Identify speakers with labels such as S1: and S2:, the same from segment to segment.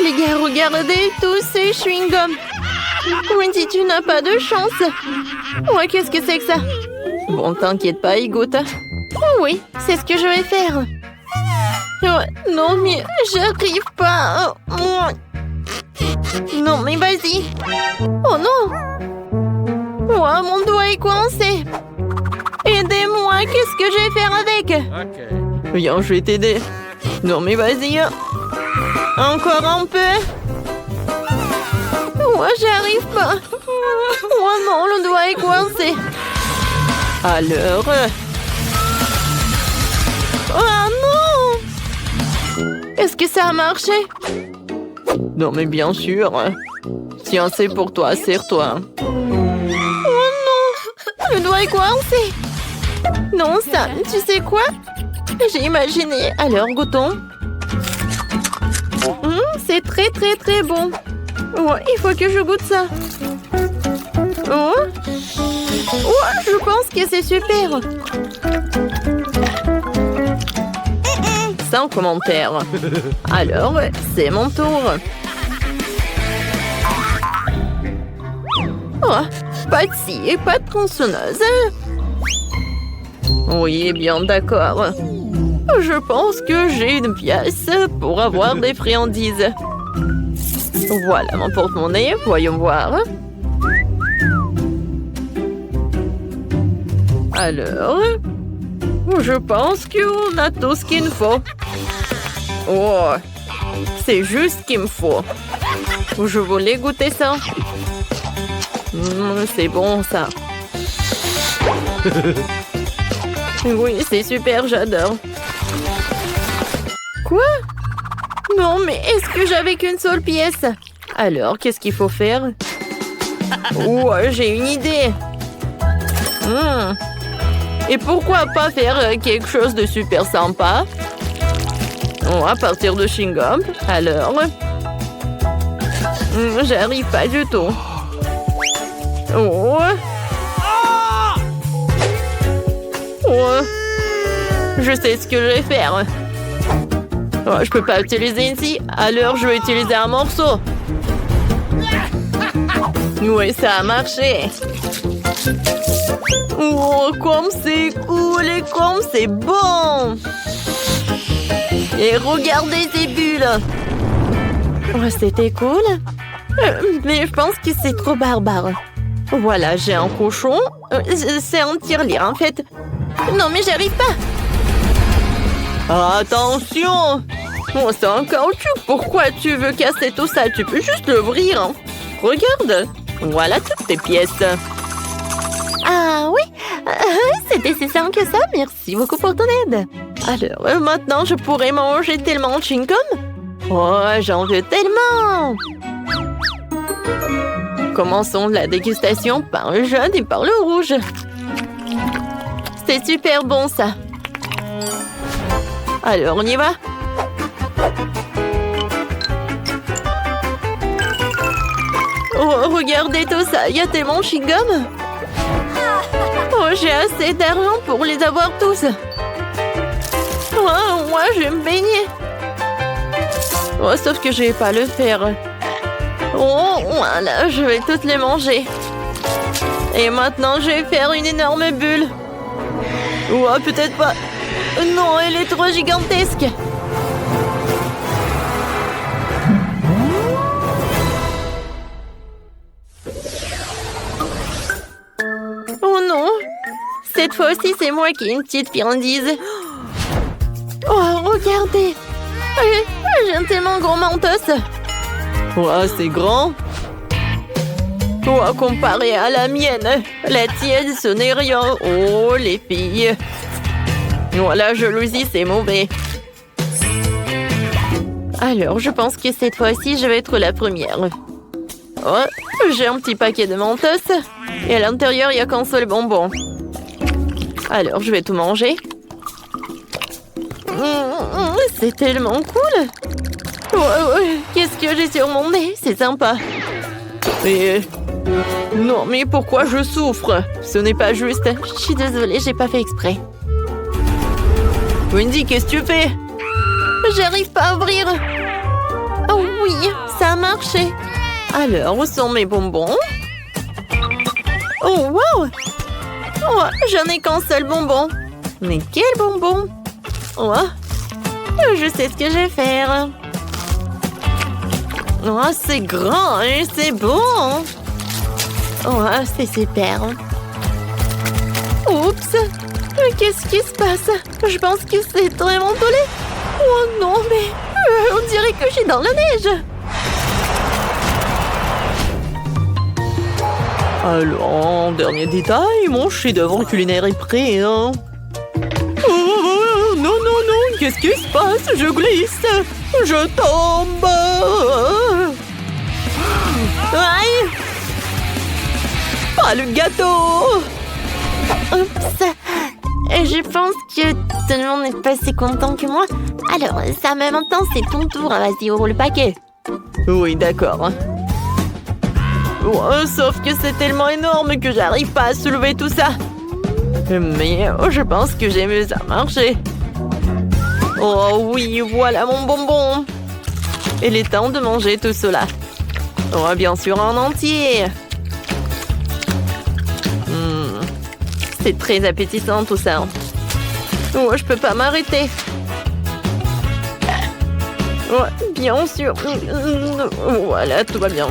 S1: Les gars, regardez tous ces chewing-gums. Wendy, tu n'as pas de chance. Ouais, qu'est-ce que c'est que ça? Bon, t'inquiète pas, il goûte. Oh oui, c'est ce que je vais faire. Ouais, non, mais j'arrive pas. Non, mais vas-y. Oh non. Oh, mon doigt est coincé. Aidez-moi, qu'est-ce que je vais faire avec?
S2: Ok.
S1: Viens, je vais t'aider. Non, mais vas-y. Encore un peu. Moi, j'arrive pas. Oh non, le doigt est coincé. Alors... Oh non! Est-ce que ça a marché? Non, mais bien sûr. Tiens, c'est pour toi, serre-toi. Oh non! Le doigt est coincé. Non, ça, tu sais quoi? J'ai imaginé. Alors, goûtons. C'est très, très, très bon. Ouais, il faut que je goûte ça. Oh, je pense que c'est super. Sans commentaire. Alors, c'est mon tour. Oh, pas de scie et pas de tronçonneuse. Oui, bien d'accord. Je pense que j'ai une pièce pour avoir des friandises. Voilà mon porte-monnaie, voyons voir. Alors, je pense qu'on a tout ce qu'il nous faut. Oh, c'est juste ce qu'il me faut. Je voulais goûter ça. C'est bon ça. Oui, c'est super, j'adore. Quoi? Non, mais est-ce que j'avais qu'une seule pièce? Alors, qu'est-ce qu'il faut faire? Oh, j'ai une idée. Et pourquoi pas faire quelque chose de super sympa? Oh, à partir de chewing-gum. Alors? J'arrive pas du tout. Oh. Oh. Je sais ce que je vais faire. Oh, je peux pas utiliser ici, alors je vais utiliser un morceau. Oui, ça a marché. Oh, comme c'est cool et comme c'est bon. Et regardez ces bulles. Oh, c'était cool. Mais je pense que c'est trop barbare. Voilà, j'ai un cochon. C'est un tirelire, en fait. Non, mais j'arrive pas. Attention! Oh, c'est un caoutchouc. Pourquoi tu veux casser tout ça? Tu peux juste l'ouvrir. Hein. Regarde. Voilà toutes tes pièces. Ah oui? C'était si simple que ça. Merci beaucoup pour ton aide. Alors, maintenant, je pourrais manger tellement de chewing-gum. Oh, j'en veux tellement! Commençons la dégustation par le jaune et par le rouge. C'est super bon, ça. Alors, on y va? Oh, regardez tout ça. Il y a tellement de chewing-gum. Oh, j'ai assez d'argent pour les avoir tous. Oh, moi, je vais me baigner. Oh, sauf que je vais pas le faire. Oh, voilà, je vais toutes les manger. Et maintenant, je vais faire une énorme bulle. Oh, peut-être pas. Non, elle est trop gigantesque. Oh non. Cette fois-ci, c'est moi qui ai une petite friandise. Oh, regardez. J'ai un tellement gros mentos. Oh, c'est grand. Oh, comparé à la mienne, la tienne, ce n'est rien. Oh, les filles. Voilà, jalousie, c'est mauvais. Alors, je pense que cette fois-ci, je vais être la première. Oh, j'ai un petit paquet de Mentos. Et à l'intérieur, il n'y a qu'un seul bonbon. Alors, je vais tout manger. C'est tellement cool. Oh, qu'est-ce que j'ai sur mon nez? C'est sympa. Mais... Non, mais pourquoi je souffre? Ce n'est pas juste. Je suis désolée, j'ai pas fait exprès. Wendy, qu'est-ce que tu fais? J'arrive pas à ouvrir. Oh oui. marché. Alors, où sont mes bonbons? Oh, wow! Oh, j'en ai qu'un seul bonbon. Mais quel bonbon! Oh, je sais ce que je vais faire. Oh, c'est grand et c'est bon. Oh, c'est super. Oups! Qu'est-ce qui se passe? Je pense que c'est vraiment tollé. Oh non, mais on dirait que je suis dans la neige. Alors, dernier détail, mon chef-d'œuvre culinaire est prêt, hein? Oh, non, non, non, qu'est-ce qui se passe? Je glisse, je tombe. Aïe! Pas le gâteau! Oups! Je pense que tout le monde n'est pas si content que moi. Alors, ça en même temps, c'est ton tour. Vas-y, ouvre le paquet. Oui, d'accord. Oh, sauf que c'est tellement énorme que j'arrive pas à soulever tout ça. Mais je pense que j'ai mieux à marcher. Oh oui, voilà mon bonbon. Il est temps de manger tout cela. Oh, bien sûr, en entier. C'est très appétissant tout ça. Oh, je peux pas m'arrêter. Oh, bien sûr. Voilà, tout va bien.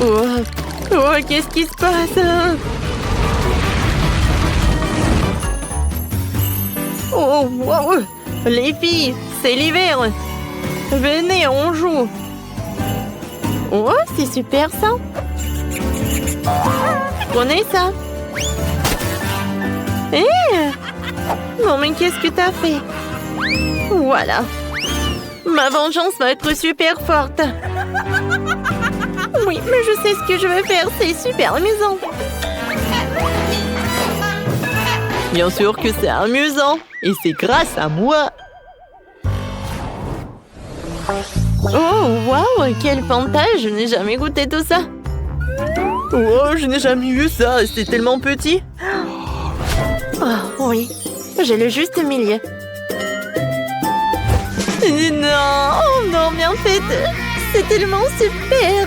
S1: Oh, qu'est-ce qui se passe? Oh, wow. Les filles, c'est l'hiver. Venez, on joue. Oh, c'est super ça. Prenez ça. Non, mais qu'est-ce que t'as fait? Voilà. Ma vengeance va être super forte. Oui, mais je sais ce que je veux faire. C'est super amusant. Bien sûr que c'est amusant. Et c'est grâce à moi. Oh, waouh, quel Fanta. Je n'ai jamais goûté tout ça. Oh, je n'ai jamais vu ça. C'est tellement petit. Oh, oui. J'ai le juste milieu. Non, oh non, mais en fait, c'est tellement super.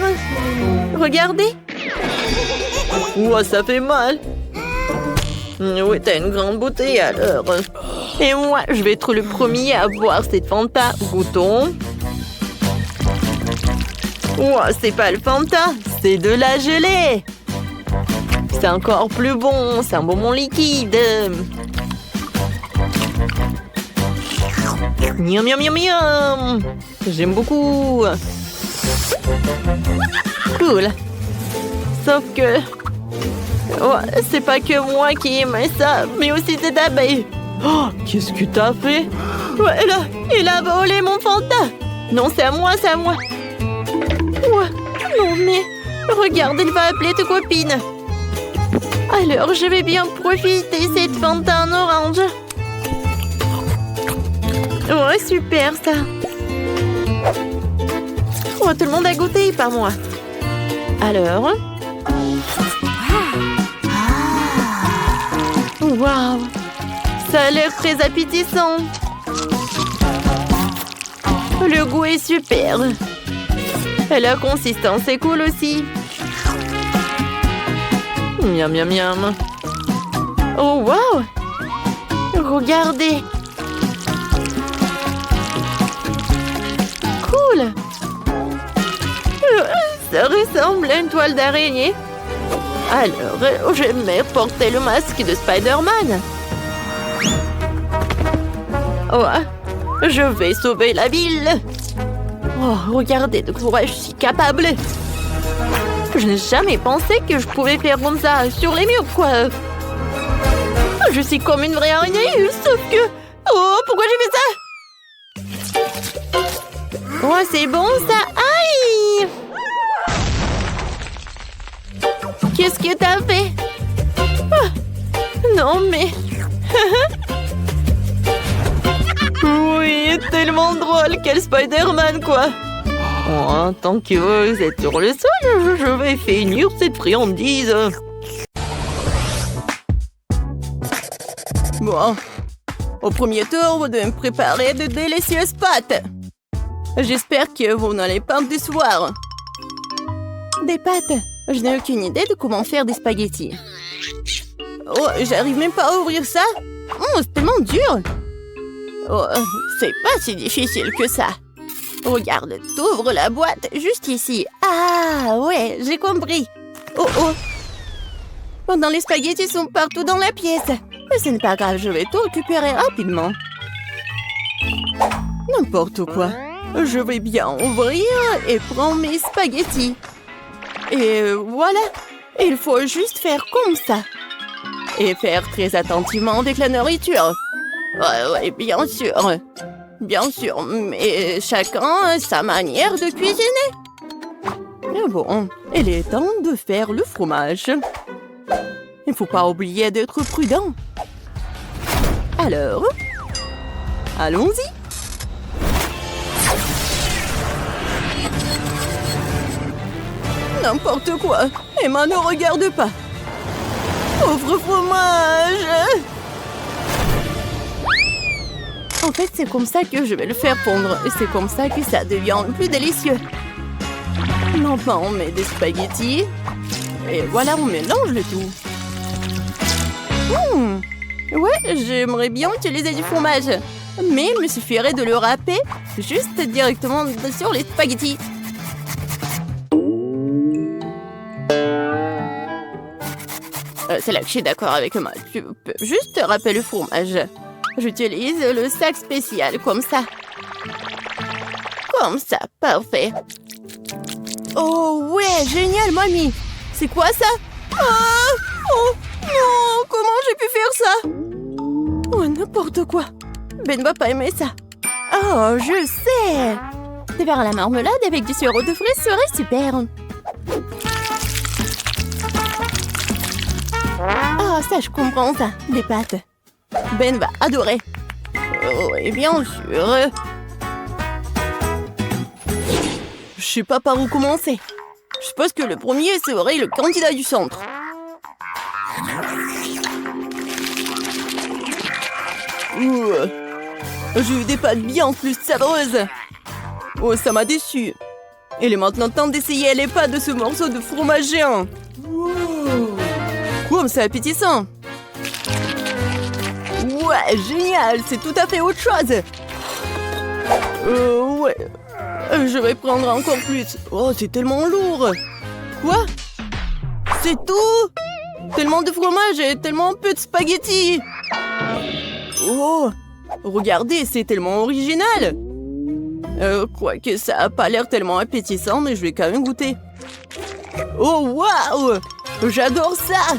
S1: Regardez. Ouah, ça fait mal. Oui, t'as une grande bouteille alors. Et moi, je vais être le premier à boire cette Fanta. Goûtons. Ouah, c'est pas le Fanta, c'est de la gelée. C'est encore plus bon, c'est un bonbon liquide. Miam, miam, miam, miam. J'aime beaucoup. Cool. Sauf que... Oh, c'est pas que moi qui aime ça, mais aussi cette abeille. Oh, qu'est-ce que t'as fait? Ouais, là, il a volé mon Fanta. Non, c'est à moi, c'est à moi. Ouais, non, mais... Regarde, il va appeler ta copine. Alors, je vais bien profiter cette Fanta en orange. Ouais, super, ça. Oh, tout le monde a goûté, pas moi. Alors... Waouh! Ça a l'air très appétissant. Le goût est super. Et la consistance est cool aussi. Miam, miam, miam. Oh, waouh! Regardez. Cool. Ça ressemble à une toile d'araignée. Alors, je vais porter le masque de Spider-Man. Oh, je vais sauver la ville. Oh, regardez de quoi je suis capable. Je n'ai jamais pensé que je pouvais faire comme ça sur les murs, quoi. Je suis comme une vraie araignée, sauf que... Oh, pourquoi j'ai fait ça? Oh, c'est bon, ça. Aïe! Qu'est-ce que t'as fait? Oh, non, mais... Oui, tellement drôle. Quel Spider-Man, quoi. Oh, tant que vous êtes sur le sol, je vais finir cette friandise. Bon, au premier tour, vous devez me préparer de délicieuses pâtes. J'espère que vous n'allez pas me décevoir. Des pâtes. Je n'ai aucune idée de comment faire des spaghettis. Oh, j'arrive même pas à ouvrir ça. Oh, c'est tellement dur. Oh, c'est pas si difficile que ça. Regarde, t'ouvres la boîte juste ici. Ah, ouais, j'ai compris. Oh, oh. Pendant les spaghettis sont partout dans la pièce. Mais ce n'est pas grave, je vais tout récupérer rapidement. N'importe quoi. Je vais bien ouvrir et prendre mes spaghettis. Et voilà. Il faut juste faire comme ça. Et faire très attentivement avec la nourriture. Ouais, bien sûr. Bien sûr, mais chacun a sa manière de cuisiner. Mais bon, il est temps de faire le fromage. Il ne faut pas oublier d'être prudent. Alors, allons-y. N'importe quoi. Emma, ne regarde pas. Pauvre fromage. En fait, c'est comme ça que je vais le faire fondre. Et c'est comme ça que ça devient plus délicieux. Lentement, on met des spaghettis. Et voilà, on mélange le tout. Ouais, j'aimerais bien utiliser du fromage. Mais il me suffirait de le râper juste directement sur les spaghettis. C'est là que je suis d'accord avec moi. Tu peux juste râper le fromage. J'utilise le sac spécial, comme ça. Comme ça, parfait. Oh ouais, génial, mamie. C'est quoi ça? Oh non, comment j'ai pu faire ça? Oh, n'importe quoi. Ben ne va pas aimer ça. Oh, je sais. Des verres à la marmelade avec du sirop de fraises serait super. Ah, ça, je comprends ça. Des pâtes. Ben va adorer. Oh, et bien sûr. Je sais pas par où commencer. Je suppose que le premier serait le candidat du centre. J'ai eu des pâtes bien plus savreuses. Oh, ça m'a déçu. Il est maintenant temps d'essayer les pâtes de ce morceau de fromage géant. Comme c'est appétissant. Ouais, génial, c'est tout à fait autre chose. Ouais. Je vais prendre encore plus. Oh, c'est tellement lourd. Quoi? C'est tout? Tellement de fromage et tellement peu de spaghettis. Oh, regardez, c'est tellement original. Quoique ça a pas l'air tellement appétissant, mais je vais quand même goûter. Oh, waouh! J'adore ça!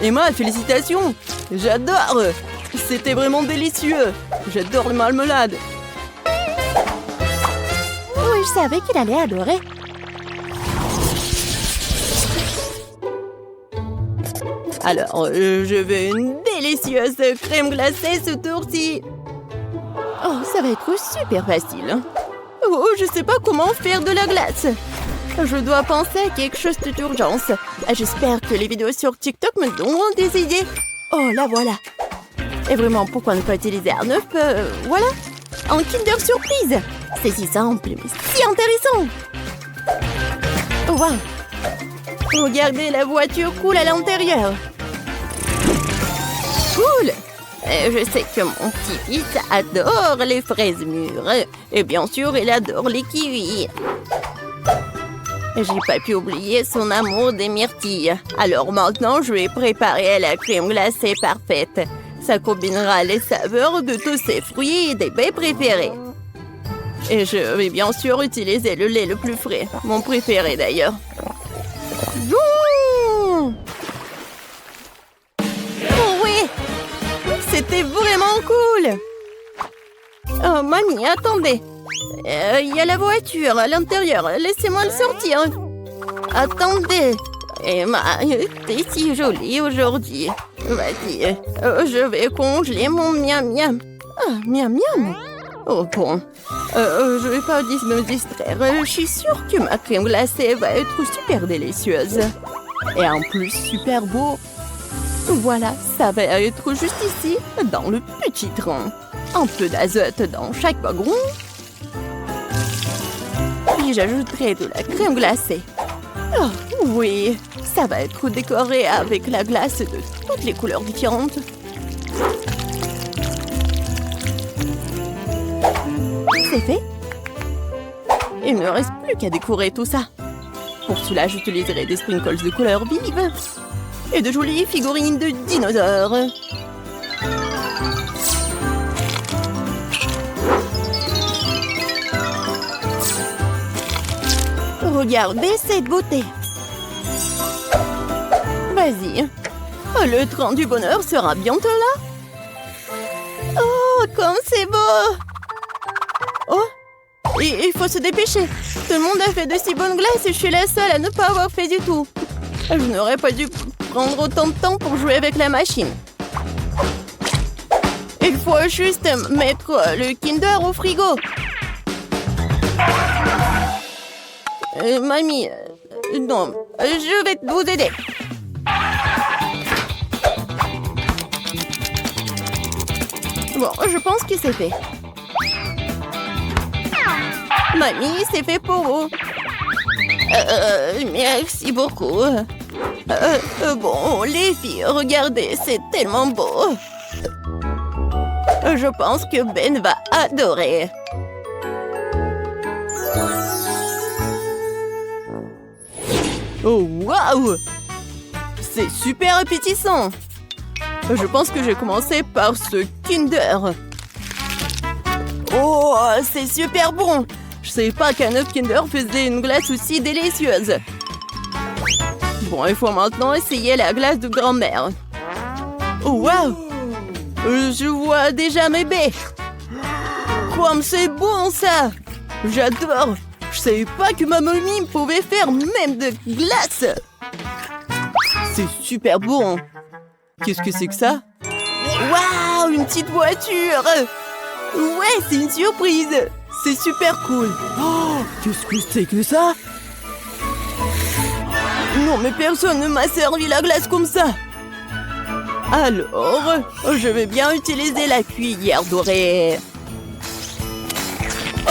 S1: Emma, félicitations! J'adore! C'était vraiment délicieux! J'adore le marmelade! Oui, je savais qu'il allait adorer! Alors, je veux une délicieuse crème glacée ce tour-ci! Oh, ça va être super facile! Oh, je sais pas comment faire de la glace! Je dois penser à quelque chose d'urgence. J'espère que les vidéos sur TikTok me donneront des idées. Oh, la voilà. Et vraiment, pourquoi ne pas utiliser un œuf voilà. Un Kinder Surprise. C'est si simple, mais si intéressant. Oh, wow. Regardez, la voiture coule à l'intérieur. Cool. Je sais que mon petit-fils adore les fraises mûres. Et bien sûr, il adore les kiwis. J'ai pas pu oublier son amour des myrtilles. Alors maintenant, je vais préparer la crème glacée parfaite. Ça combinera les saveurs de tous ses fruits et des baies préférés. Et je vais bien sûr utiliser le lait le plus frais. Mon préféré d'ailleurs. Oh oui! C'était vraiment cool! Oh, mamie, attendez! Il y a la voiture à l'intérieur. Laissez-moi le sortir. Attendez. Emma, t'es si jolie aujourd'hui. Vas-y, je vais congeler mon miam-miam. Ah, miam-miam. Oh bon. Je vais pas me distraire. Je suis sûre que ma crème glacée va être super délicieuse. Et en plus, super beau. Voilà, ça va être juste ici, dans le petit train. Un peu d'azote dans chaque wagon. Puis j'ajouterai de la crème glacée. Oh, oui, ça va être décoré avec la glace de toutes les couleurs différentes. C'est fait. Il ne me reste plus qu'à décorer tout ça. Pour cela, j'utiliserai des sprinkles de couleurs vives et de jolies figurines de dinosaures. Regardez cette beauté. Vas-y. Le train du bonheur sera bientôt là. Oh, comme c'est beau! Oh, il faut se dépêcher. Tout le monde a fait de si bonnes glaces et je suis la seule à ne pas avoir fait du tout. Je n'aurais pas dû prendre autant de temps pour jouer avec la machine. Il faut juste mettre le Kinder au frigo. Mamie, non, je vais vous aider. Bon, je pense que c'est fait. Mamie, c'est fait pour vous. Merci beaucoup. Bon, les filles, regardez, c'est tellement beau. Je pense que Ben va adorer. Oh, waouh! C'est super appétissant. Je pense que j'ai commencé par ce Kinder. Oh, c'est super bon. Je savais pas qu'un autre Kinder faisait une glace aussi délicieuse. Bon, il faut maintenant essayer la glace de grand-mère. Oh, waouh! Je vois déjà mes baies. Comme c'est bon, ça! J'adore! Je savais pas que ma mamie pouvait faire même de glace. C'est super bon. Qu'est-ce que c'est que ça? Waouh, une petite voiture! Ouais, c'est une surprise. C'est super cool. Oh, qu'est-ce que c'est que ça? Non, mais personne ne m'a servi la glace comme ça. Alors, je vais bien utiliser la cuillère dorée.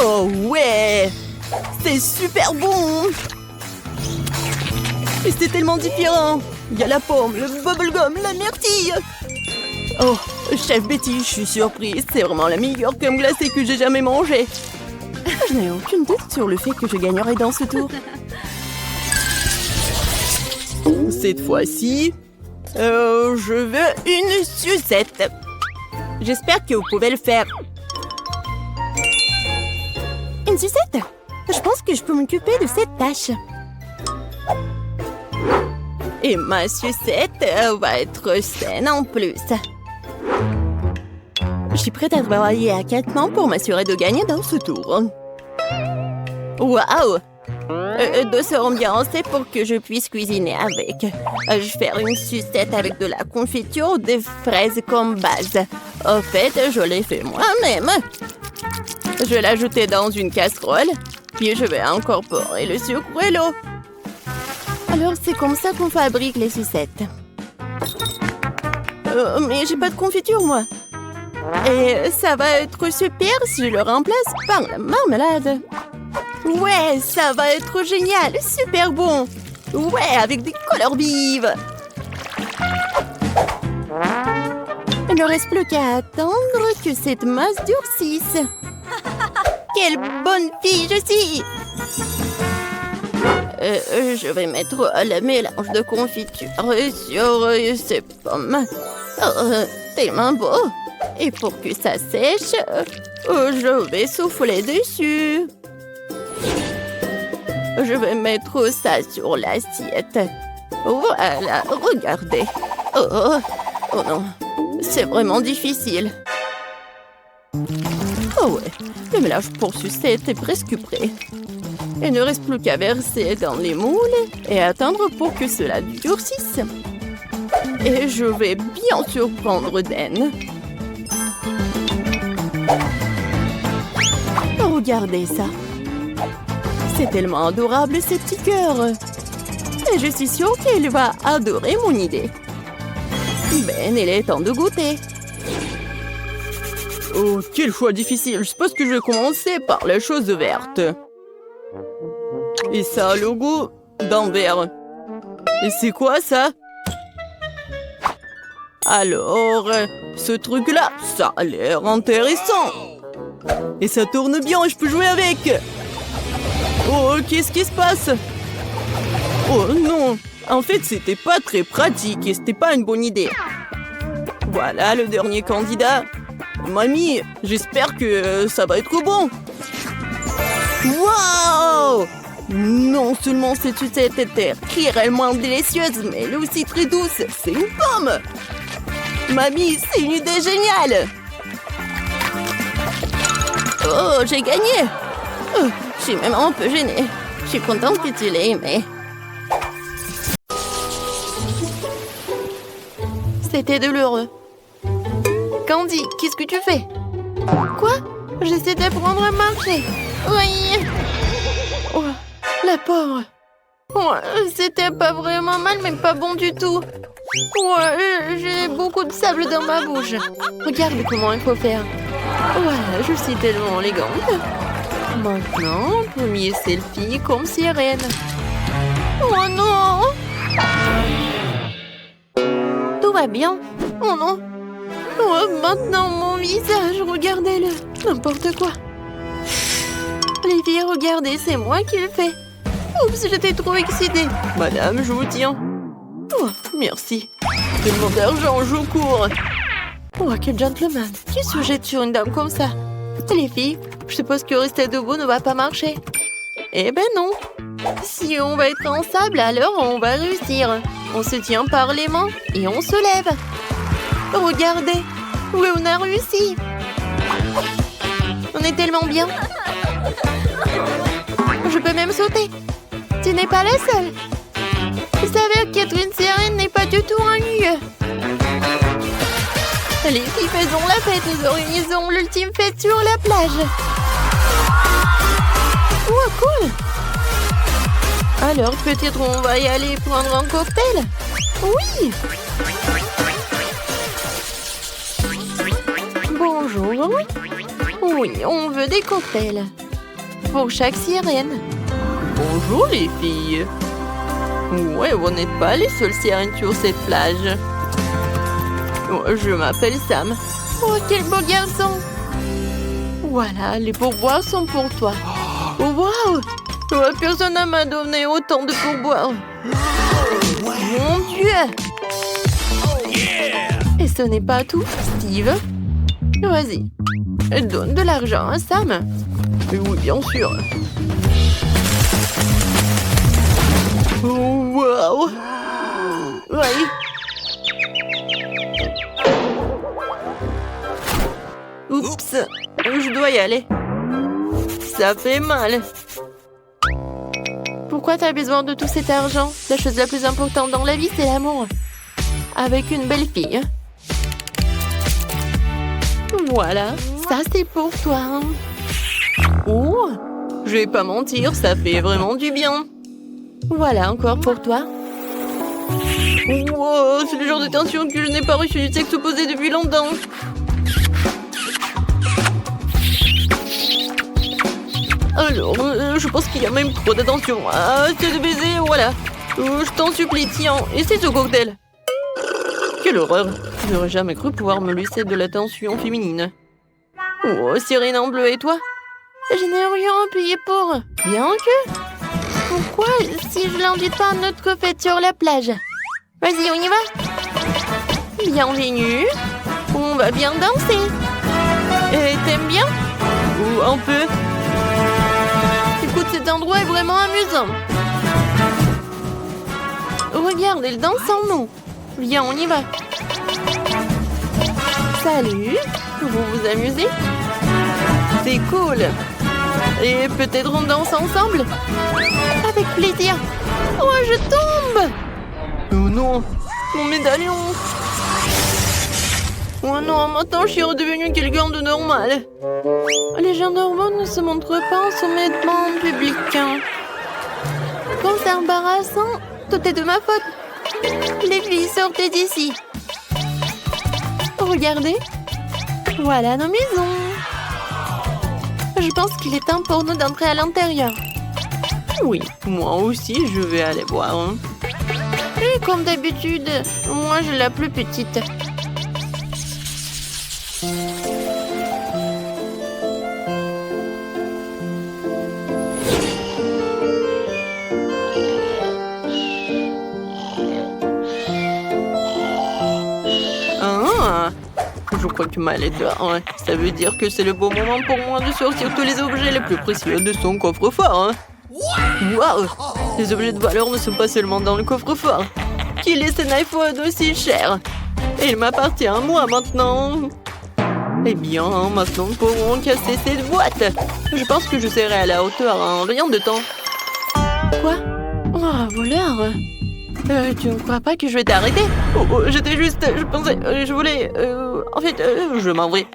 S1: Oh ouais! C'est super bon! Et c'est tellement différent! Il y a la pomme, le bubblegum, la myrtille! Oh, chef Betty, je suis surprise. C'est vraiment la meilleure crème glacée que j'ai jamais mangée. Je n'ai aucune doute sur le fait que je gagnerai dans ce tour. Cette fois-ci, je veux une sucette. J'espère que vous pouvez le faire. Une sucette? Je pense que je peux m'occuper de cette tâche. Et ma sucette va être saine en plus. Je suis prête à travailler à 4 mains pour m'assurer de gagner dans ce tour. Waouh! Douce ambiance pour que je puisse cuisiner avec. Je vais faire une sucette avec de la confiture de fraises comme base. En fait, je l'ai fait moi-même. Je vais l'ajouter dans une casserole, puis je vais incorporer le sucre et l'eau. Alors, c'est comme ça qu'on fabrique les sucettes. Mais j'ai pas de confiture, moi. Et ça va être super si je le remplace par la marmelade. Ouais, ça va être génial, super bon. Ouais, avec des couleurs vives. Il ne reste plus qu'à attendre que cette masse durcisse. Quelle bonne fille je suis! Je vais mettre le mélange de confiture sur ces pommes. Tellement beau! Et pour que ça sèche, je vais souffler dessus. Je vais mettre ça sur l'assiette. Voilà, regardez. Oh non, c'est vraiment difficile. Oh ouais, le mélange pour sucette est presque prêt. Il ne reste plus qu'à verser dans les moules et attendre pour que cela durcisse. Et je vais bien surprendre Dan. Regardez ça. C'est tellement adorable, ces petits cœurs. Et je suis sûre qu'il va adorer mon idée. Ben, il est temps de goûter. Oh, quel choix difficile. Je suppose que je vais commencer par la chose verte.
S2: Et ça a le goût d'un verre. Et c'est quoi ça? Alors, ce truc-là, ça a l'air intéressant. Et ça tourne bien et je peux jouer avec. Oh, qu'est-ce qui se passe? Oh non, en fait, c'était pas très pratique et c'était pas une bonne idée. Voilà le dernier candidat. Mamie, j'espère que ça va être bon. Waouh! Non seulement cette sucette était réellement délicieuse, mais elle est aussi très douce. C'est une pomme! Mamie, c'est une idée géniale! Oh, j'ai gagné! Oh, je suis même un peu gênée. Je suis contente que tu l'aies aimé.
S1: C'était douloureux. Candy, qu'est-ce que tu fais? Quoi? J'essaie d'apprendre à marcher. Oui. Oh, la pauvre. Oh, c'était pas vraiment mal, mais pas bon du tout. Oh, j'ai beaucoup de sable dans ma bouche. Regarde comment il faut faire. Voilà, je suis tellement élégante. Maintenant, premier selfie comme sirène. Oh non! Tout va bien. Oh non! Oh, maintenant mon visage, regardez-le. N'importe quoi. Les filles, regardez, c'est moi qui le fais. Oups, j'étais trop excitée.
S2: Madame, je vous tiens. Oh, merci. Tellement d'argent, je cours.
S1: Oh, quel gentleman. Qui se jette sur une dame comme ça? Les filles, je suppose que rester debout ne va pas marcher. Eh ben non. Si on va être ensemble, alors on va réussir. On se tient par les mains et on se lève. Regardez. Oui, on a réussi. On est tellement bien. Je peux même sauter. Tu n'es pas la seule. Vous savez qu'être une sirène n'est pas du tout un lieu. Les filles, faisons la fête. Nous organisons l'ultime fête sur la plage. Oh, cool. Alors, peut-être on va y aller prendre un cocktail? Oui. Bonjour. Oui, on veut des cocktails. Pour chaque sirène.
S2: Bonjour les filles. Ouais, vous n'êtes pas les seules sirènes sur cette plage. Je m'appelle Sam.
S1: Oh, quel beau garçon. Voilà, les pourboires sont pour toi. Oh, wow. Personne ne m'a donné autant de pourboires. Mon Dieu. Et ce n'est pas tout, Steve. Vas-y, donne de l'argent à Sam.
S2: Oui, bien sûr. Oh, wow.
S1: Oui.
S2: Oups, je dois y aller. Ça fait mal.
S1: Pourquoi t'as besoin de tout cet argent? La chose la plus importante dans la vie, c'est l'amour. Avec une belle fille. Voilà, ça c'est pour toi.
S2: Oh, je vais pas mentir, ça fait vraiment du bien.
S1: Voilà, encore pour toi.
S2: Wow, c'est le genre de tension que je n'ai pas reçu du sexe opposé depuis longtemps. Alors, je pense qu'il y a même trop d'attention. Ah, c'est de baiser, voilà. Je t'en supplie, tiens, essaie ce cocktail. Quelle horreur. Je n'aurais jamais cru pouvoir me laisser de l'attention féminine. Oh, sirène en bleu, et toi?
S1: Je n'ai rien à payer pour. Bien que... Pourquoi si je l'invite pas à notre fête sur la plage? Vas-y, on y va. Bienvenue. On va bien danser. Et t'aimes bien?
S2: Ou un peu.
S1: Écoute, cet endroit est vraiment amusant. Regarde, elle danse en nous. Viens, on y va. Salut. Vous vous amusez?
S2: C'est cool. Et peut-être on danse ensemble?
S1: Avec plaisir. Oh, je tombe.
S2: Oh non, mon médaillon.
S1: Oh non, maintenant je suis redevenue quelqu'un de normal. Les gens normaux ne se montrent pas en soumettement en public. Quand c'est embarrassant, tout est de ma faute. Les filles, sortez d'ici. Regardez. Voilà nos maisons. Je pense qu'il est temps pour nous d'entrer à l'intérieur.
S2: Oui, moi aussi, je vais aller voir. Hein.
S1: Et comme d'habitude, moi j'ai la plus petite.
S2: Ah, je crois que Mal est dehors. Hein. Ça veut dire que c'est le bon moment pour moi de sortir tous les objets les plus précieux de son coffre-fort. Hein. Waouh! Les objets de valeur ne sont pas seulement dans le coffre-fort. Qui laisse un iPhone aussi cher? Il m'appartient à moi maintenant. Eh bien, maintenant nous pourrons casser cette boîte. Je pense que je serai à la hauteur en rien de temps.
S1: Quoi? Oh, voleur! Tu ne crois pas que je vais t'arrêter?
S2: Oh, j'étais juste... Je pensais... je voulais... en fait, je m'en vais.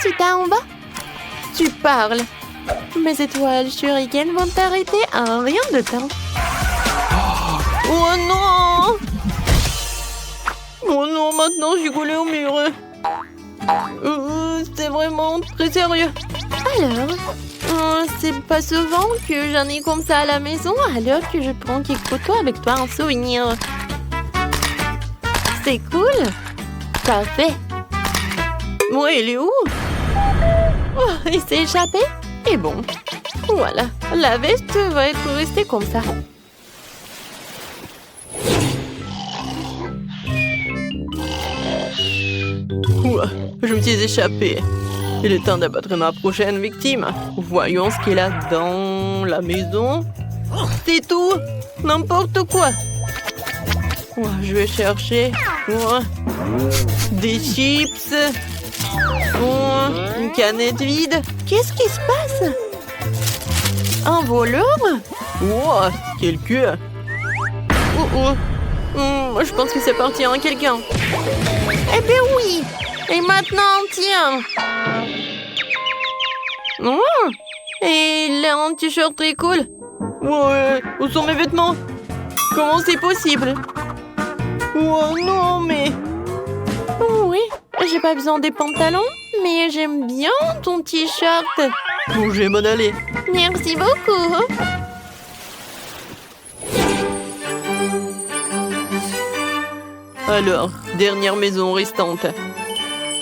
S1: Tu t'as en bas? Tu parles. Mes étoiles shuriken vont t'arrêter en rien de temps.
S2: Oh non! Oh non, maintenant je suis collée au mur. C'est vraiment très sérieux.
S1: Alors, c'est pas souvent que j'en ai comme ça à la maison, alors que je prends quelques photos avec toi en souvenir. C'est cool. Parfait.
S2: Moi, il est où?
S1: Oh, il s'est échappé? Et bon, voilà, la veste va être restée comme ça.
S2: Ouah, je me suis échappée. Il est temps d'abattre ma prochaine victime. Voyons ce qu'il a dans la maison. C'est tout. N'importe quoi. Ouah, je vais chercher des chips. Une canette vide.
S1: Qu'est-ce qui se passe? Un voleur?
S2: Ouah, quel queue. Je pense que c'est parti à quelqu'un.
S1: Eh bien oui. Et maintenant, tiens.
S2: Et il a un t-shirt très cool. Ouais, où sont mes vêtements? Comment c'est possible? Oh non, mais...
S1: Oui, j'ai pas besoin des pantalons, mais j'aime bien ton t-shirt.
S2: Bon, je vais m'en aller.
S1: Merci beaucoup.
S2: Alors, dernière maison restante.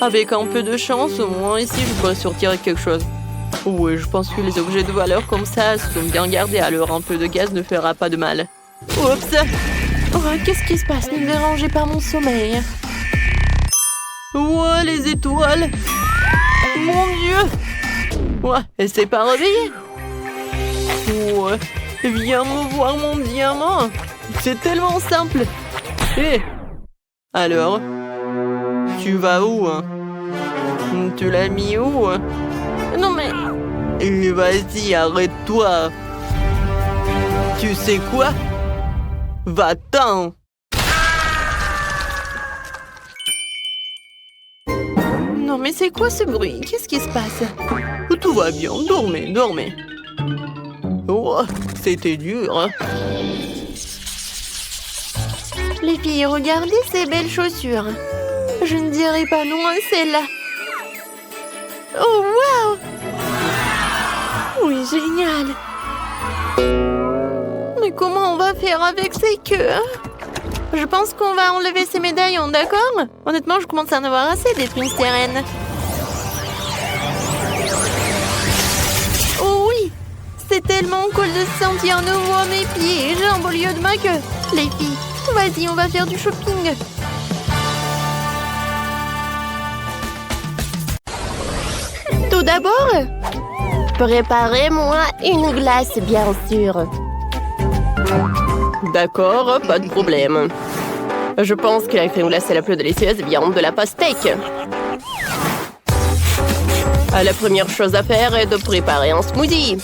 S2: Avec un peu de chance, au moins ici, je pourrais sortir avec quelque chose. Oui, je pense que les objets de valeur comme ça sont bien gardés, alors un peu de gaz ne fera pas de mal. Oups!
S1: Oh, qu'est-ce qui se passe? Ne me dérangez pas mon sommeil.
S2: Ouais, les étoiles! Mon Dieu! Ouais, elle s'est pas réveillée? Ouais, viens me voir mon diamant! C'est tellement simple! Hé! Alors? Tu vas où, hein? Tu l'as mis où, hein?
S1: Non mais...
S2: Vas-y, arrête-toi! Tu sais quoi? Va-t'en!
S1: Non mais c'est quoi ce bruit? Qu'est-ce qui se passe?
S2: Tout va bien, dormez, dormez. Oh, c'était dur, hein?
S1: Les filles, regardez ces belles chaussures. Je ne dirais pas non à celle-là. Oh, waouh! Oui, génial. Mais comment on va faire avec ces queues, hein? Je pense qu'on va enlever ces médaillons, d'accord? Honnêtement, je commence à en avoir assez d'être une sirène. Oh oui! C'est tellement cool de se sentir nouveau à mes pieds et jambes au lieu de ma queue. Les filles, vas-y, on va faire du shopping. Tout d'abord, préparez-moi une glace, bien sûr.
S2: D'accord, pas de problème. Je pense que la crème glacée la plus délicieuse vient de la pastèque. La première chose à faire est de préparer un smoothie.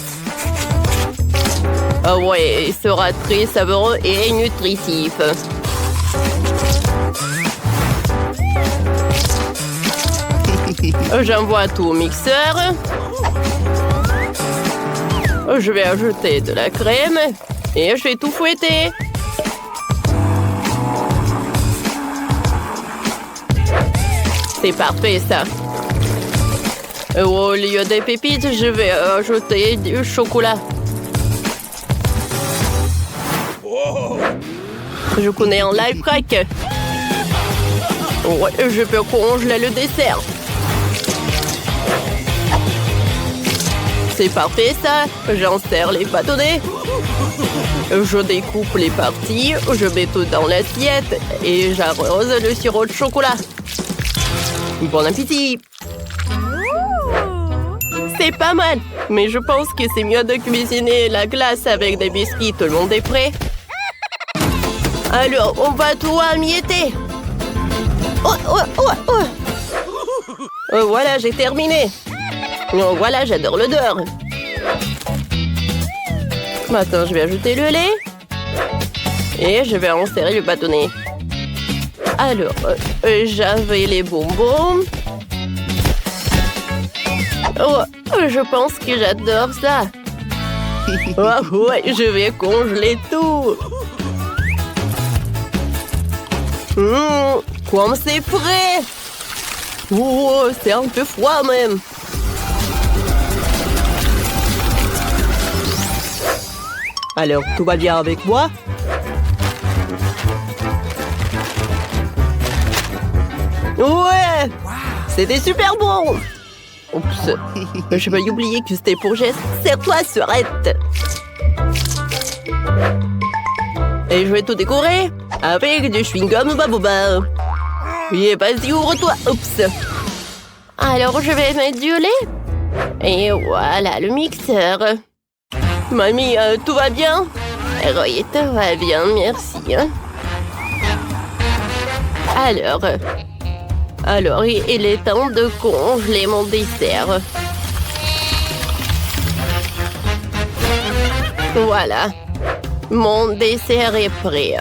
S2: Ouais, il sera très savoureux et nutritif. J'envoie tout au mixeur. Je vais ajouter de la crème et je vais tout fouetter. C'est parfait ça. Au lieu des pépites, je vais ajouter du chocolat.
S1: Je connais un life hack. Ouais, je peux congeler le dessert. C'est parfait ça. J'insère les bâtonnets. Je découpe les parties. Je mets tout dans l'assiette. Et j'arrose le sirop de chocolat. Bon appétit. C'est pas mal. Mais je pense que c'est mieux de cuisiner la glace avec des biscuits. Tout le monde est prêt? Alors, on va tout amietter. Voilà, j'ai terminé. Oh, voilà, j'adore l'odeur. Maintenant, je vais ajouter le lait. Et je vais insérer le bâtonnet. Alors, j'avais les bonbons. Oh, je pense que j'adore ça. Oh, ouais, je vais congeler tout. Comme c'est frais. Oh, c'est un peu froid même. Alors, tout va bien avec moi? Ouais! C'était super bon! Oups, je vais oublier que c'était pour Jess. Serre-toi, Serette! Et je vais tout décorer avec du chewing-gum Baboba. Et vas-y, ouvre-toi! Oups! Alors, je vais mettre du lait. Et voilà le mixeur. Mamie, tout va bien? Oui, tout va bien, merci. Alors, il est temps de congeler mon dessert. Voilà. Mon dessert est prêt.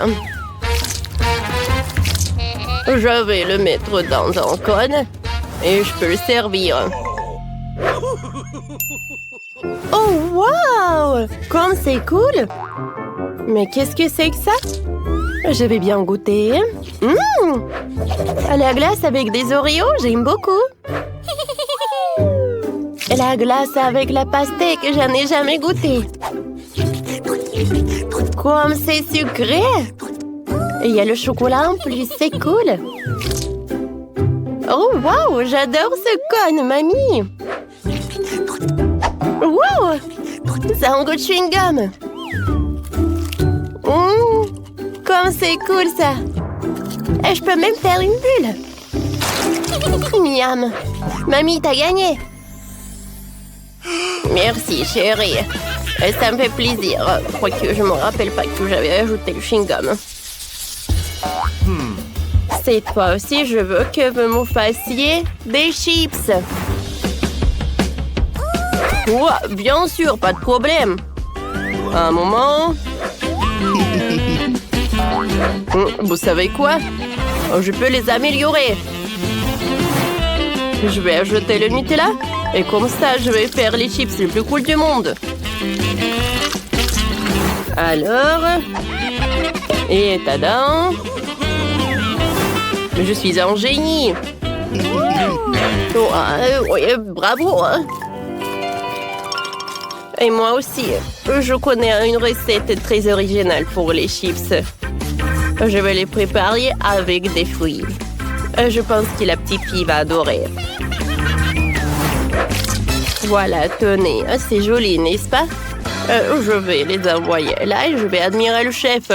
S1: Je vais le mettre dans un cône et je peux le servir. Oh, wow! Comme c'est cool! Mais qu'est-ce que c'est que ça? Je vais bien goûter. La glace avec des Oreos, j'aime beaucoup. La glace avec la pastèque, j'en ai jamais goûté. Comme c'est sucré! Il y a le chocolat en plus, c'est cool. Oh, wow! J'adore ce cône, mamie! Wow! Ça a un goût de chewing-gum. Comme c'est cool, ça. Et je peux même faire une bulle. Miam. Mamie, t'as gagné. Merci, chérie. Ça me fait plaisir. Quoique je me rappelle pas que j'avais ajouté le chewing-gum. Cette fois aussi, je veux que vous me fassiez des chips. Ouais, bien sûr, pas de problème. Un moment. Vous savez quoi? Je peux les améliorer. Je vais ajouter le Nutella. Et comme ça, je vais faire les chips les plus cool du monde. Alors. Et tadam! Je suis un génie. Ouais, bravo. Et moi aussi, je connais une recette très originale pour les chips. Je vais les préparer avec des fruits. Je pense que la petite fille va adorer. Voilà, tenez, c'est joli, n'est-ce pas? Je vais les envoyer là et je vais admirer le chef.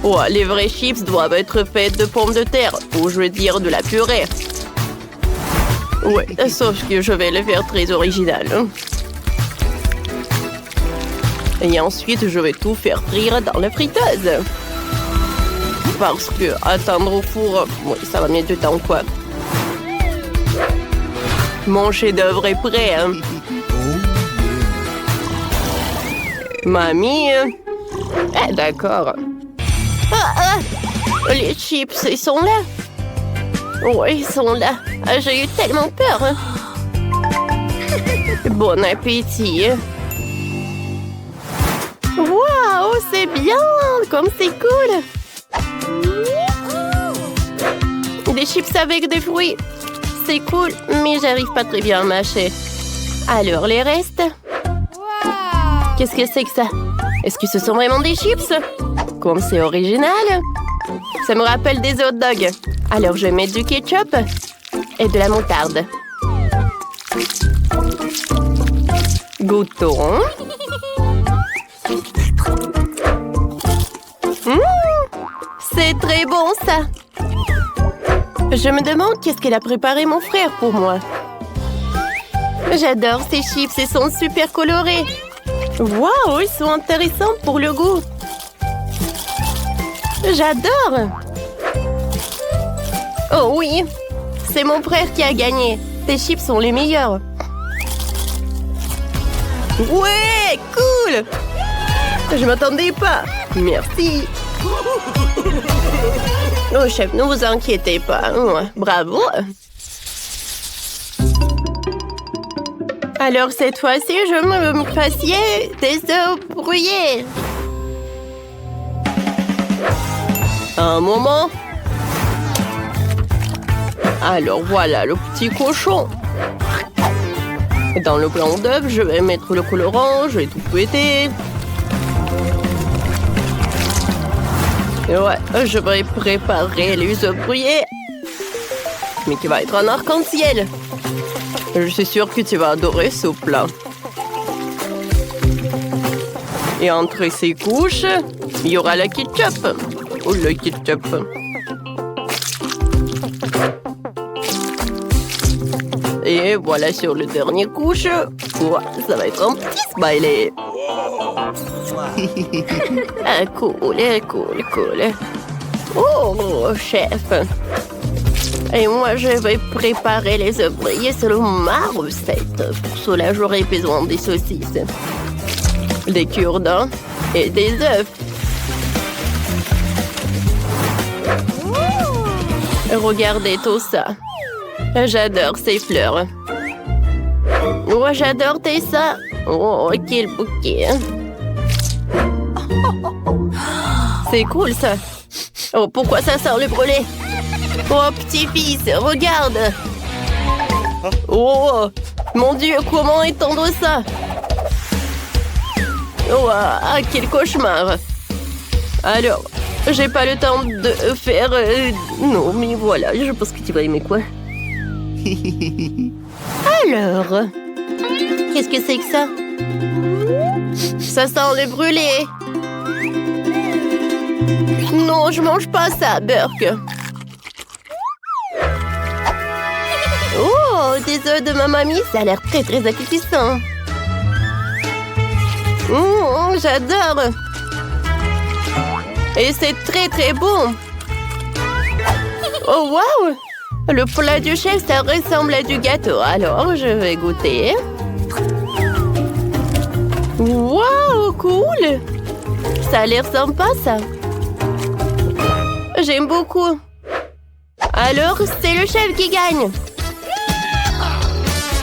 S1: Oh, les vrais chips doivent être faits de pommes de terre, ou je veux dire de la purée. Ouais, sauf que je vais le faire très original. Et ensuite, je vais tout faire frire dans la friteuse. Parce que attendre au four, oui, ça va mettre du temps, quoi. Mon chef-d'œuvre est prêt. Mamie. D'accord. Les chips, ils sont là. Oui, ils sont là. J'ai eu tellement peur. Bon appétit. Waouh, c'est bien. Comme c'est cool. Des chips avec des fruits. C'est cool, mais j'arrive pas très bien à mâcher. Alors, les restes. Qu'est-ce que c'est que ça? Est-ce que ce sont vraiment des chips? Comme c'est original. Ça me rappelle des hot dogs. Alors, je mets du ketchup et de la moutarde. Goûtons. C'est très bon, ça. Je me demande qu'est-ce qu'elle a préparé mon frère pour moi. J'adore ces chips, ils sont super colorés. Waouh, ils sont intéressants pour le goût. J'adore. Oh oui, c'est mon frère qui a gagné. Tes chips sont les meilleurs. Ouais, cool. Je m'attendais pas. Merci. Oh, chef, ne vous inquiétez pas. Bravo. Alors, cette fois-ci, je me fassiez des œufs brouillés. Un moment. Alors, voilà le petit cochon. Dans le blanc d'œuf, je vais mettre le colorant, je vais tout fouetter. Ouais, je vais préparer les œufs brouillés. Mais qui va être un arc-en-ciel. Je suis sûre que tu vas adorer ce plat. Et entre ces couches, il y aura le ketchup. Ou le ketchup. Et voilà sur le dernier couche. Ouais, ça va être un petit smiley. Ah, cool, cool. Oh, chef. Et moi, je vais préparer les œufs brouillés selon ma recette. Pour cela, j'aurai besoin des saucisses, des cure-dents et des œufs. Regardez tout ça. J'adore ces fleurs. Oh, j'adore ça. Oh, quel bouquet. C'est cool, ça. Oh, pourquoi ça sort le brûlé? Oh, petit-fils, regarde. Oh, mon Dieu, comment étendre ça? Oh, ah, quel cauchemar. Alors, j'ai pas le temps de faire... Non, mais voilà, je pense que tu vas aimer quoi. Alors, qu'est-ce que c'est que ça? Ça sent le brûlé. Non, je mange pas ça, Burke. Oh, des œufs de ma mamie, ça a l'air très très appétissant. J'adore. Et c'est très très bon. Oh, waouh! Le plat du chef, ça ressemble à du gâteau. Alors, je vais goûter. Waouh, cool! Ça a l'air sympa, ça. J'aime beaucoup. Alors, c'est le chef qui gagne.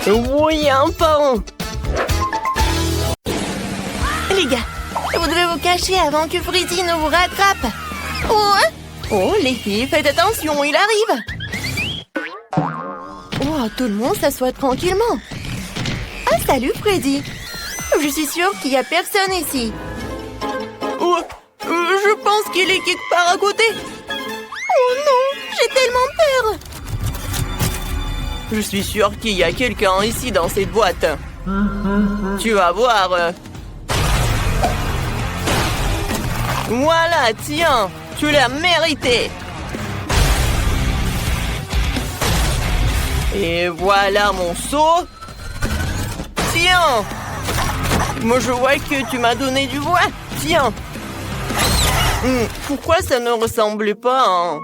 S1: Oui, enfin. Les gars, vous devez vous cacher avant que Freddy ne vous rattrape. Oh, les filles, faites attention, il arrive. Oh, tout le monde s'assoit tranquillement. Ah, salut, Freddy. Je suis sûre qu'il n'y a personne ici. Oh, je pense qu'il est quelque part à côté. Oh non, j'ai tellement peur. Je suis sûre qu'il y a quelqu'un ici dans cette boîte. Tu vas voir. Voilà, tiens, tu l'as mérité. Et voilà mon seau. Tiens. Moi, je vois que tu m'as donné du bois. Tiens. Pourquoi ça ne ressemble pas à...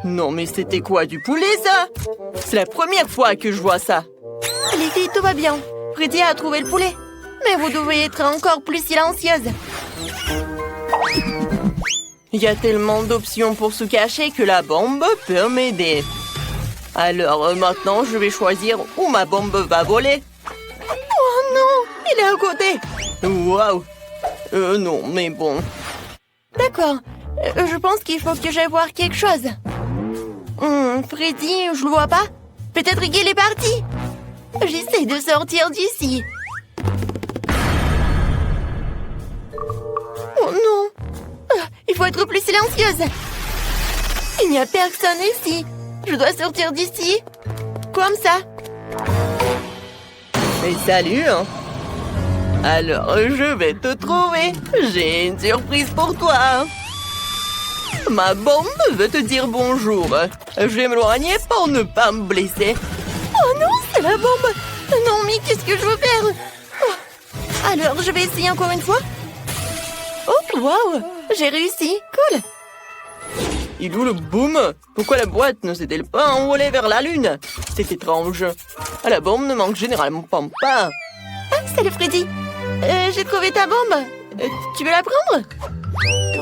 S1: Non, mais c'était quoi, du poulet, ça? C'est la première fois que je vois ça. Les filles, tout va bien. Freddy a trouvé le poulet. Mais vous devez être encore plus silencieuse. Il y a tellement d'options pour se cacher que la bombe peut m'aider. Alors, maintenant, je vais choisir où ma bombe va voler. Oh non, il est à côté. Waouh. Non, mais bon. D'accord. Je pense qu'il faut que j'aille voir quelque chose. Freddy, je le vois pas. Peut-être qu'il est parti. J'essaie de sortir d'ici. Oh non, faut être plus silencieuse. Il n'y a personne ici. Je dois sortir d'ici. Comme ça.
S2: Mais salut, hein. Alors, je vais te trouver. J'ai une surprise pour toi. Ma bombe veut te dire bonjour. Je vais m'éloigner pour ne pas me blesser.
S1: Oh non, c'est la bombe. Non, mais qu'est-ce que je veux faire? Oh. Alors, je vais essayer encore une fois. Oh, waouh, j'ai réussi. Cool.
S2: Il est où le boom? Pourquoi la boîte ne s'est-elle pas envolée vers la lune? C'est étrange. La bombe ne manque généralement pas.
S1: Ah, salut Freddy. J'ai trouvé ta bombe. Tu veux la prendre?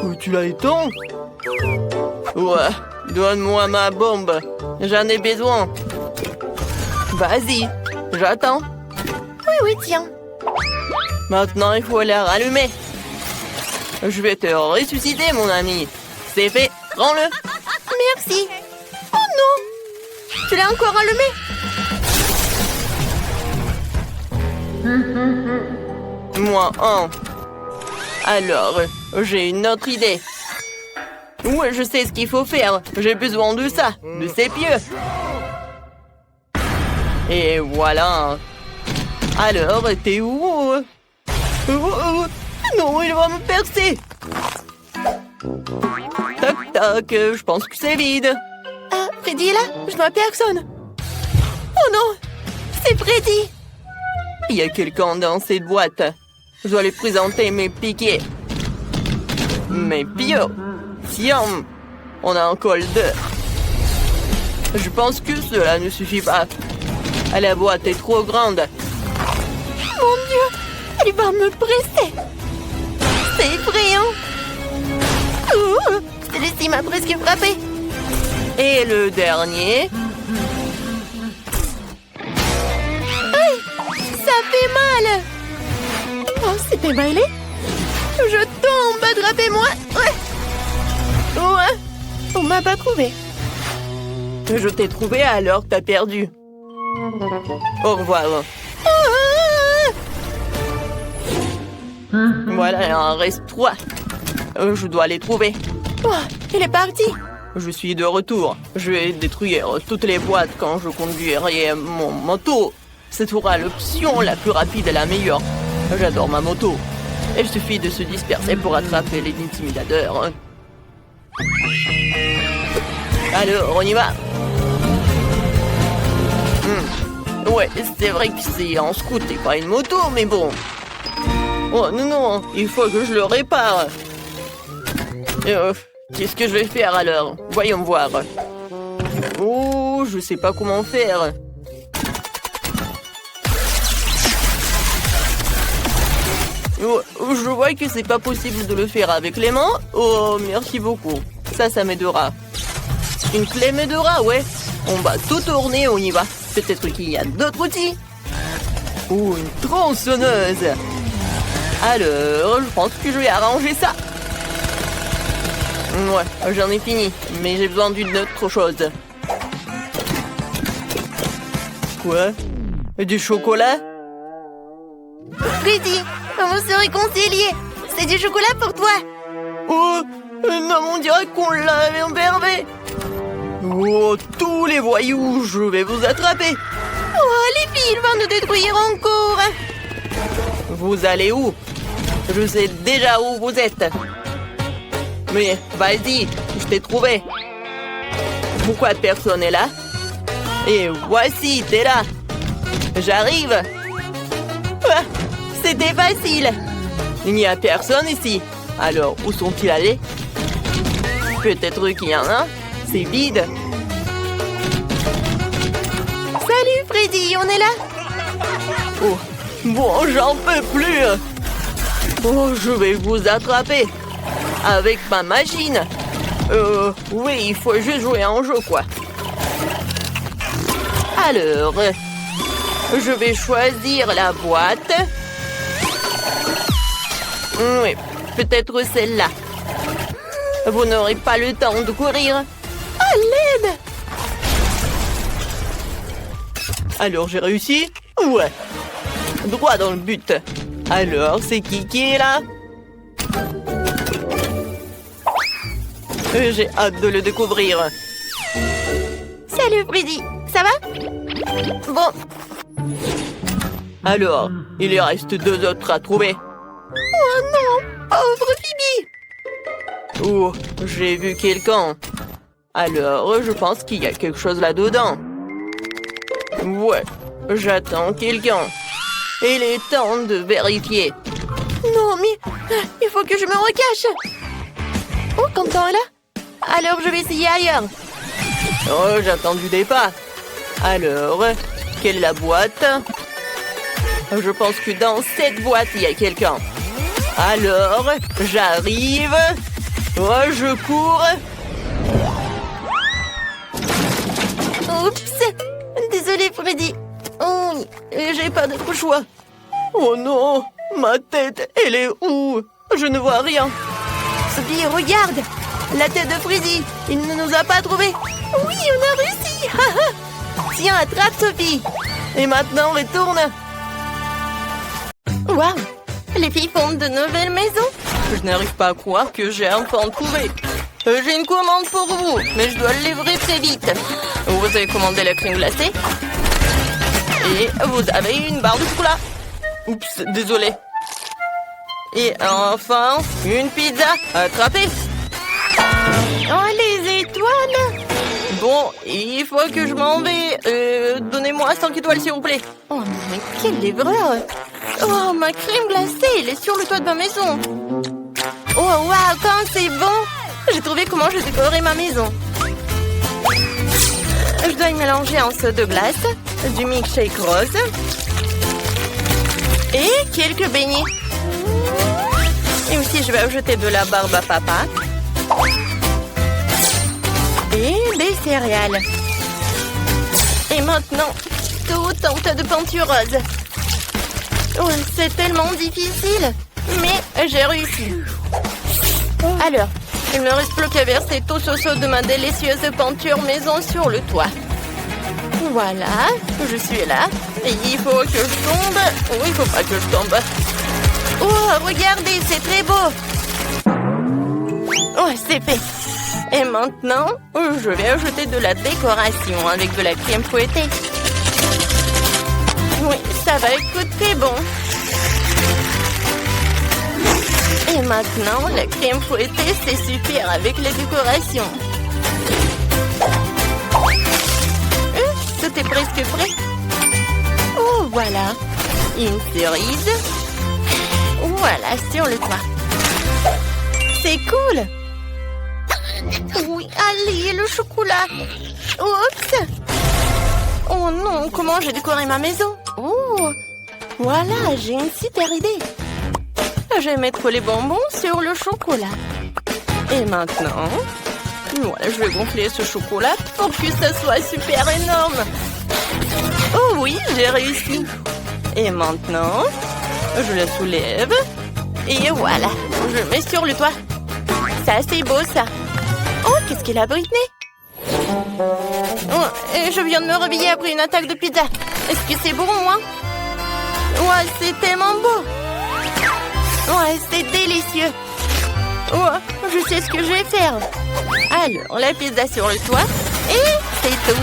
S2: Où tu l'as étend? Ouais, donne-moi ma bombe. J'en ai besoin. Vas-y, j'attends.
S1: Oui, tiens.
S2: Maintenant, il faut la rallumer. Je vais te ressusciter, mon ami. C'est fait, prends-le.
S1: Merci. Oh non, tu l'as encore allumé?
S2: Moi, un. Alors, j'ai une autre idée. Ouais, je sais ce qu'il faut faire. J'ai besoin de ça, de ces pieux. Et voilà. Alors, t'es où? Non, il va me percer. Toc, toc, je pense que c'est vide.
S1: Ah, Freddy est là? Je vois personne. Oh non, c'est Freddy.
S2: Il y a quelqu'un dans cette boîte. Je dois lui présenter mes piquets. Mes pieux. Tiens, on a encore deux. Je pense que cela ne suffit pas. La boîte est trop grande.
S1: Mon Dieu, elle va me presser. C'est effrayant. Celui-ci m'a presque frappé.
S2: Et le dernier.
S1: Aïe, ça fait mal. Oh, c'est emballé. Je tombe, attrapez-moi. Ouais, on m'a pas trouvé.
S2: Je t'ai trouvé, alors t'as perdu. Au revoir. Voilà, il en reste 3. Je dois les trouver.
S1: Oh, il est parti.
S2: Je suis de retour. Je vais détruire toutes les boîtes quand je conduirai mon moto. C'est l'option la plus rapide et la meilleure. J'adore ma moto. Il suffit de se disperser pour attraper les intimidateurs. Alors, on y va. Ouais, c'est vrai que c'est un scoot et pas une moto, mais bon. Oh non, il faut que je le répare. Qu'est-ce que je vais faire alors? Voyons voir. Oh, je sais pas comment faire. Oh, je vois que c'est pas possible de le faire avec les mains. Oh, merci beaucoup. Ça m'aidera. Une clé m'aidera, ouais. On va tout tourner, on y va. Peut-être qu'il y a d'autres outils. Ou une tronçonneuse. Alors, je pense que je vais arranger ça. Ouais, j'en ai fini. Mais j'ai besoin d'une autre chose. Quoi? Du chocolat?
S1: Freddy, on se réconcilier. C'est du chocolat pour toi.
S2: Oh, non, on dirait qu'on l'a enfermé. Oh, tous les voyous, je vais vous attraper.
S1: Oh, les filles vont nous détruire encore.
S2: Vous allez où? Je sais déjà où vous êtes. Mais vas-y, je t'ai trouvé. Pourquoi personne n'est là? Et voici, t'es là. J'arrive. Ah, c'était facile. Il n'y a personne ici. Alors, où sont-ils allés? Peut-être qu'il y en a. C'est vide.
S1: Salut Freddy, on est là?
S2: Oh, bon, j'en peux plus. Oh, je vais vous attraper. Avec ma machine. Oui, il faut juste jouer à un jeu, quoi. Alors, je vais choisir la boîte. Oui, peut-être celle-là. Vous n'aurez pas le temps de courir.
S1: À l'aide!
S2: Alors, j'ai réussi? Ouais. Droit dans le but. Alors, c'est qui est là? J'ai hâte de le découvrir.
S1: Salut Freddy, ça va? Bon.
S2: Alors, il y reste 2 autres à trouver.
S1: Oh non, pauvre Phoebe.
S2: Oh, j'ai vu quelqu'un. Alors, je pense qu'il y a quelque chose là-dedans. Ouais, j'attends quelqu'un. Il est temps de vérifier.
S1: Non, mais il faut que je me recache. Oh, Quentin est là. Alors, je vais essayer ailleurs.
S2: Oh, j'attends du départ. Alors, quelle est la boîte? Je pense que dans cette boîte, il y a quelqu'un. Alors, j'arrive. Oh, je cours.
S1: Oups. Désolée, Freddy. Oh, j'ai pas d'autre choix.
S2: Oh non, ma tête, elle est où? Je ne vois rien.
S1: Sophie, regarde. La tête de Freddy. Il ne nous a pas trouvés. Oui, on a réussi. Tiens, attrape, Sophie.
S2: Et maintenant, retourne.
S1: Waouh. Les filles font de nouvelles maisons.
S2: Je n'arrive pas à croire que j'ai enfin trouvé. J'ai une commande pour vous, mais je dois le livrer très vite. Vous avez commandé la crème glacée. Et vous avez une barre de chocolat. Oups, désolé. Et enfin, une pizza. Attrapée.
S1: Oh, les étoiles.
S2: Bon, il faut que je m'en vais. Donnez-moi 5 étoiles, s'il vous plaît.
S1: Oh, mais quelle erreur. Oh, ma crème glacée, elle est sur le toit de ma maison. Oh, waouh, quand c'est bon. J'ai trouvé comment je décorerais ma maison. Je dois y mélanger un seau de glace, du milkshake rose et quelques beignets. Et aussi, je vais ajouter de la barbe à papa et des céréales. Et maintenant, tout un tas de peinture rose. Oh, c'est tellement difficile, mais j'ai réussi. Alors, il ne reste plus qu'à verser tout ce seau de ma délicieuse peinture maison sur le toit. Voilà, je suis là. Et il faut que je tombe. Oh, il faut pas que je tombe. Oh, regardez, c'est très beau. Oh, c'est fait. Et maintenant, je vais ajouter de la décoration avec de la crème fouettée. Oui, ça va être très bon. Et maintenant, la crème fouettée, c'est super avec les décorations. Tout est presque prêt. Oh, voilà. Une cerise. Voilà, sur le toit. C'est cool. Oui, allez, le chocolat. Oups. Oh non, comment j'ai décoré ma maison? Oh, voilà, j'ai une super idée. Je vais mettre les bonbons sur le chocolat. Et maintenant, voilà, je vais gonfler ce chocolat pour que ça soit super énorme. Oh oui, j'ai réussi. Et maintenant, je la soulève. Et voilà, je mets sur le toit. Ça, c'est beau, ça. Oh, qu'est-ce qu'il a, Britney? Oh, et je viens de me réveiller après une attaque de pizza. Est-ce que c'est bon, moi? Ouais, c'est tellement beau. Ouais, c'est délicieux. Ouais, je sais ce que je vais faire. Alors, la pizza sur le toit. Et c'est tout.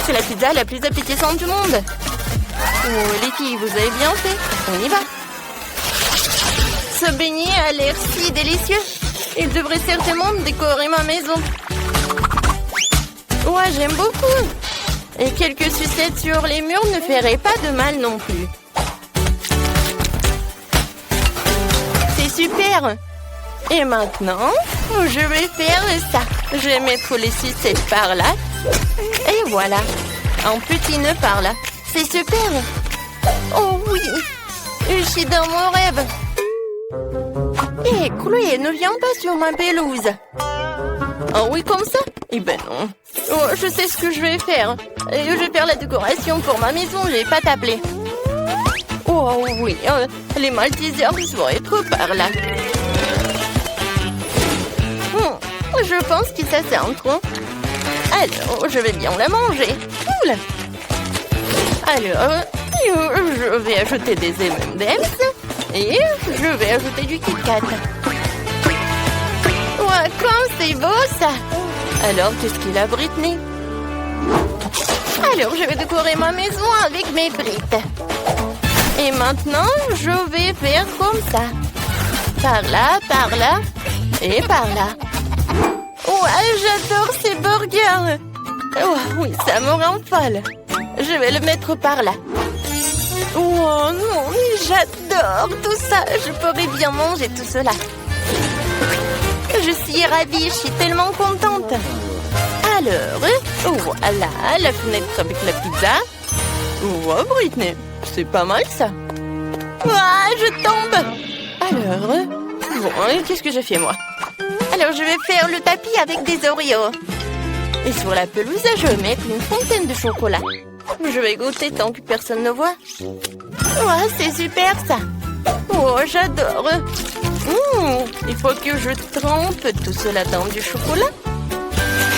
S1: C'est la pizza la plus appétissante du monde. Oh, les filles, vous avez bien fait. On y va. Ce beignet a l'air si délicieux. Il devrait certainement décorer ma maison. Ouais, j'aime beaucoup. Et quelques sucettes sur les murs ne feraient pas de mal non plus. C'est super. Et maintenant, je vais faire ça. Je vais mettre les sucettes par là. Et voilà. Un petit nœud par là. C'est super. Oh oui. Je suis dans mon rêve. Hé, Chloé, ne viens pas sur ma pelouse. Oh oui, comme ça? Eh ben non. Oh, je sais ce que je vais faire. Je vais faire la décoration pour ma maison. Je vais pas t'appeler. Oh oui, les Maltesers vont être par là. Je pense que ça c'est un tronc. Alors, je vais bien la manger. Cool. Alors, je vais ajouter des M&M's et je vais ajouter du Kit Kat. Ouais, Oh, comme c'est beau ça! Alors, qu'est-ce qu'il a, Britney? Alors, je vais décorer ma maison avec mes briques. Et maintenant, je vais faire comme ça. Par là, et par là. Ouais, j'adore ces burgers. Oh, oui, ça me rend folle. Je vais le mettre par là. Oh non, mais j'adore tout ça. Je pourrais bien manger tout cela. Je suis ravie, je suis tellement contente. Alors, voilà, la fenêtre avec la pizza.
S2: Oh, Britney, c'est pas mal ça.
S1: Ah, je tombe. Alors, bon, qu'est-ce que je fais moi? Alors, je vais faire le tapis avec des Oreos. Et sur la pelouse, je vais mettre une fontaine de chocolat. Je vais goûter tant que personne ne voit. Oh, c'est super ça. Oh, j'adore. Il faut que je trempe tout cela dans du chocolat.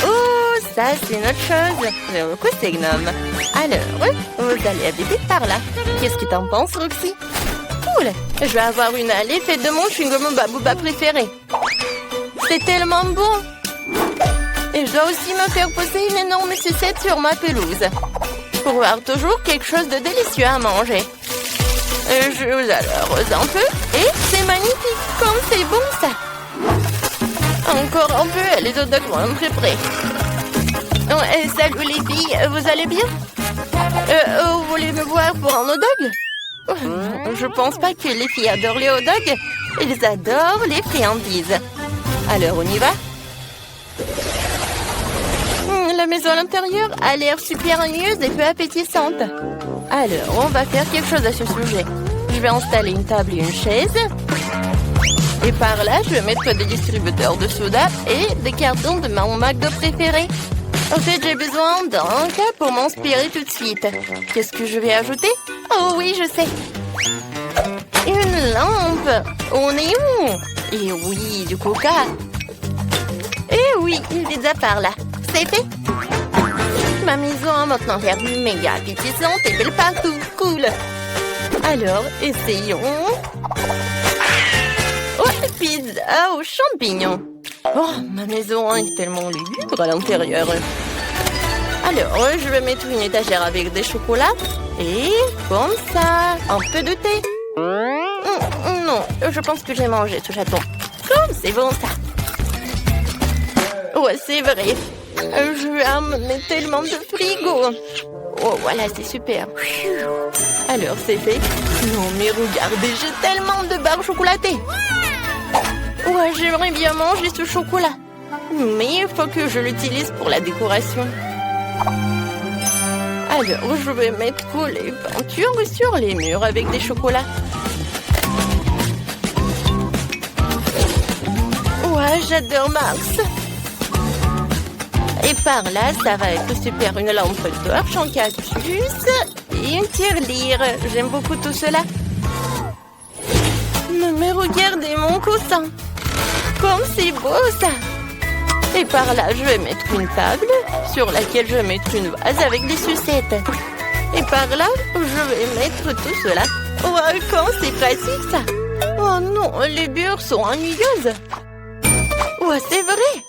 S1: Oh, ça, c'est une autre chose. J'aime beaucoup ces gnomes. Alors, vous allez habiter par là. Qu'est-ce que t'en penses, Roxy? Cool. Je vais avoir une allée faite de mon chewing-gum Babouba préféré. C'est tellement bon. Et je dois aussi me faire poser une énorme sucette sur ma pelouse. Pour avoir toujours quelque chose de délicieux à manger. Je vous arrose un peu. Et c'est magnifique. Comme c'est bon ça. Encore un peu, les hot dogs vont être prêts. Oh, salut les filles, vous allez bien? Vous voulez me voir pour un hot dog? Je pense pas que les filles adorent les hot dogs. Ils adorent les friandises. Alors, on y va? La maison à l'intérieur a l'air super ennuyeuse et peu appétissante. Alors, on va faire quelque chose à ce sujet. Je vais installer une table et une chaise. Et par là, je vais mettre des distributeurs de soda et des cartons de mon McDo préféré. En fait, j'ai besoin d'un cas pour m'inspirer tout de suite. Qu'est-ce que je vais ajouter? Oh oui, je sais. Une lampe. On est où? Et oui, du coca. Et oui, une pizza par là. C'est fait. Ma maison a maintenant l'air méga appétissante et belle partout. Cool. Alors, essayons. Oh, pizza aux champignons. Oh, ma maison est tellement lugubre à l'intérieur. Alors, je vais mettre une étagère avec des chocolats. Et comme ça, un peu de thé. Non, je pense que j'ai mangé ce chaton. Comme c'est bon ça. Ouais, c'est vrai. Je vais amener tellement de frigo. Oh, voilà, c'est super. Alors, c'est fait. Non, mais regardez, j'ai tellement de barres chocolatées. Ouais, j'aimerais bien manger ce chocolat. Mais il faut que je l'utilise pour la décoration. Alors, je vais mettre les peintures sur les murs avec des chocolats. Ouais, j'adore Mars. Et par là, ça va être super. Une lampe torche en cactus et une tirelire. J'aime beaucoup tout cela. Mais regardez mon coussin. Comme c'est beau ça. Et par là, je vais mettre une table sur laquelle je vais mettre une vase avec des sucettes. Et par là, je vais mettre tout cela. Oh, comme c'est pratique ça. Oh non, les murs sont ennuyeuses. Oh, c'est vrai.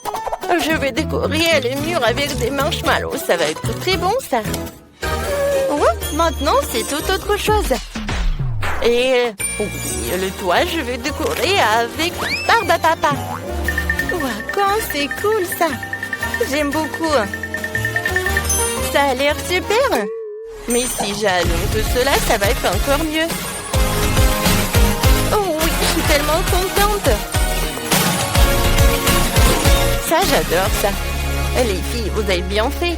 S1: Je vais décorer les murs avec des marshmallows. Ça va être très bon ça. Ouais, maintenant, c'est tout autre chose. Et le toit, je vais décorer avec Barbapapa. Ouais, quand c'est cool ça. J'aime beaucoup. Ça a l'air super. Mais si j'allume tout cela, ça va être encore mieux. Oh oui, je suis tellement contente. Ça, j'adore ça. Les filles, vous avez bien fait.